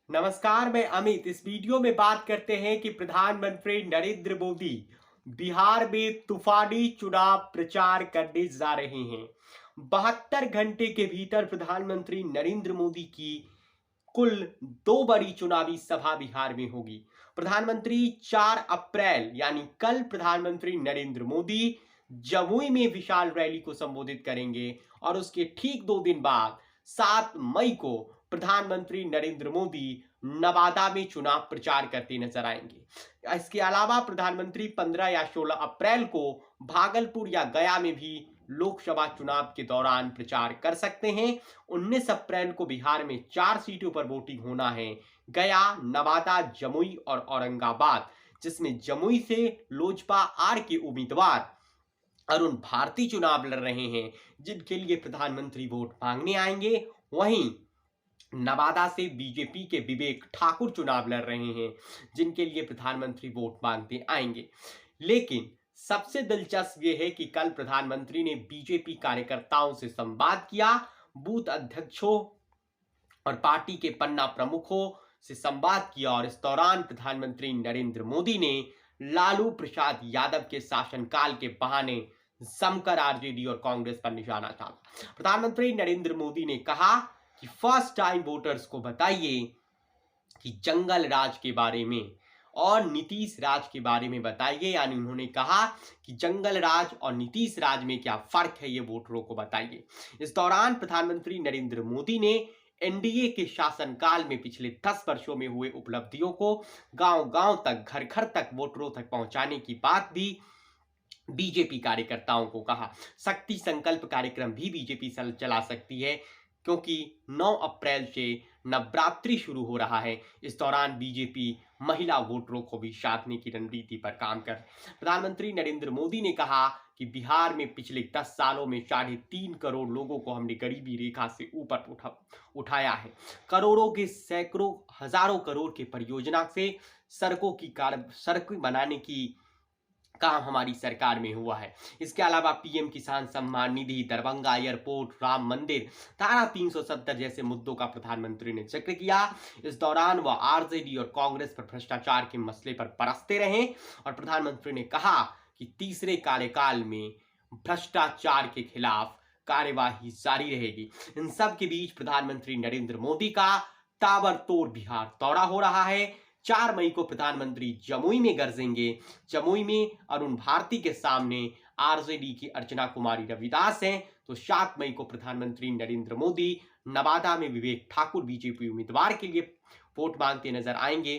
नमस्कार, मैं अमित। इस वीडियो में बात करते हैं कि प्रधानमंत्री नरेंद्र मोदी बिहार में तूफानी चुनाव प्रचार करने जा रहे हैं। 72 घंटे के भीतर प्रधानमंत्री नरेंद्र मोदी की कुल 2 बड़ी चुनावी सभा बिहार में होगी। प्रधानमंत्री 4 अप्रैल यानी कल प्रधानमंत्री नरेंद्र मोदी जमुई में विशाल रैली को संबोधित करेंगे और उसके ठीक 2 दिन बाद 7 मई को प्रधानमंत्री नरेंद्र मोदी नवादा में चुनाव प्रचार करते नजर आएंगे। इसके अलावा प्रधानमंत्री 15 या 16 अप्रैल को भागलपुर या गया में भी लोकसभा चुनाव के दौरान प्रचार कर सकते हैं। 19 अप्रैल को बिहार में 4 सीटों पर वोटिंग होना है, गया, नवादा, जमुई और औरंगाबाद, जिसमें जमुई से लोजपा आर के उम्मीदवार अरुण भारती चुनाव लड़ रहे हैं, जिनके लिए प्रधानमंत्री वोट मांगने आएंगे। वहीं नवादा से बीजेपी के विवेक ठाकुर चुनाव लड़ रहे हैं, जिनके लिए प्रधानमंत्री वोट मांगते आएंगे। लेकिन सबसे दिलचस्प यह है कि कल प्रधानमंत्री ने बीजेपी कार्यकर्ताओं से संवाद किया, बूथ अध्यक्षों और पार्टी के पन्ना प्रमुखों से संवाद किया और इस दौरान प्रधानमंत्री नरेंद्र मोदी ने लालू प्रसाद यादव के शासनकाल के बहाने जमकर आरजेडी और कांग्रेस पर निशाना साधा। प्रधानमंत्री नरेंद्र मोदी ने कहा कि फर्स्ट टाइम वोटर्स को बताइए कि जंगल राज के बारे में और नीतीश राज के बारे में बताइए। यानी उन्होंने कहा कि जंगल राज और नीतीश राज में क्या फर्क है, ये वोटरों को बताइए। इस दौरान प्रधानमंत्री नरेंद्र मोदी ने एनडीए के शासनकाल में पिछले 10 वर्षों में हुए उपलब्धियों को गांव-गांव तक, घर-घर तक वोटरों तक पहुंचाने की बात भी बीजेपी कार्यकर्ताओं को कहा। शक्ति संकल्प कार्यक्रम भी बीजेपी चला सकती है, क्योंकि 9 अप्रैल से नवरात्रि शुरू हो रहा है। इस दौरान बीजेपी महिला वोटरों को भी साधने की रणनीति पर काम कर। प्रधानमंत्री नरेंद्र मोदी ने कहा कि बिहार में पिछले 10 सालों में 3.5 करोड़ लोगों को हमने गरीबी रेखा से ऊपर उठाया है। करोड़ों के सैकड़ों हजारों करोड़ के परियोजना से सड़कें बनाने की काम हमारी सरकार में हुआ है। इसके अलावा पीएम किसान सम्मान निधि, दरभंगा एयरपोर्ट, राम मंदिर, धारा 370 जैसे मुद्दों का प्रधानमंत्री ने जिक्र किया। इस दौरान वह आरजेडी और कांग्रेस पर भ्रष्टाचार के मसले पर बरसते रहे और प्रधानमंत्री ने कहा कि तीसरे कार्यकाल में भ्रष्टाचार के खिलाफ कार्यवाही जारी रहेगी। इन सब के बीच प्रधानमंत्री नरेंद्र मोदी का ताबड़तोड़ बिहार दौरा हो रहा है। 4 मई को प्रधानमंत्री जमुई में गरजेंगे। जमुई में अरुण भारती के सामने आरजेडी की अर्चना कुमारी रविदास हैं, तो 7 मई को प्रधानमंत्री नरेंद्र मोदी नवादा में विवेक ठाकुर बीजेपी उम्मीदवार के लिए वोट मांगते नजर आएंगे।